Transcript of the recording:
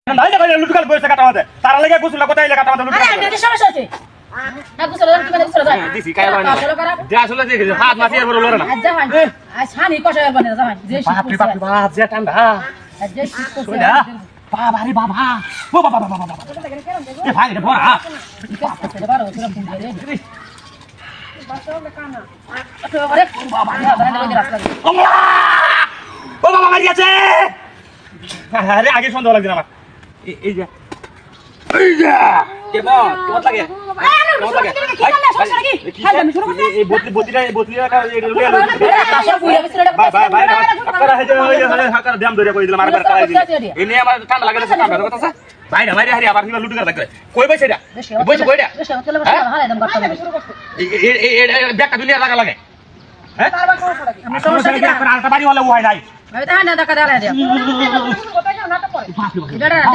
নাই না ভাই লুটকাল পয়সা কাটা আমাদের তারা লাগে গোসল কথা ইলা কাটা আমাদের লুটকাল আরে এটা সমস্যা আছে না গোসল কি মানে গোসল যায় দিছি কাই হয় না যে আসলে দেখে হাত মাছি আর বড় লরে না আজ জাহান আজ হানি কষ্ট হবে না জাহান যে বাপ রে বাপ যে ঠান্ডা আজ যে শীত করছে বাবা রে বাবা ও বাবা বাবা বাবা এ ভাই রে বড় এটা বারো পুরো ফুল দিয়ে রে বাসলে কানা তো আরে বাবা বাবা রাস্তা আল্লাহ ও বাবা মারি আছে আরে আগে সন্দেহ লাগছে আমার এই যে কেমন লাগে কেমন লাগে এই বতলিটা আপনারা হাকার দাম ধরে কই দিলাম আরেকবার কালাই দিলাম এই নিয়ে আমার ঠান্ডা লাগে না ঠান্ডা কথা আছে ভাই না মারি হারি আবার কিবা লুট করে থাকে কই বইছে এটা বইছে কইটা এই ব্যাগটা দুনিয়া লাগা লাগে হ্যাঁ আমরা সমস্যা কি আপনার আলটা বাড়ি হলো ওই নাই আমি তা না দেখা দাঁড়ায় দিয়া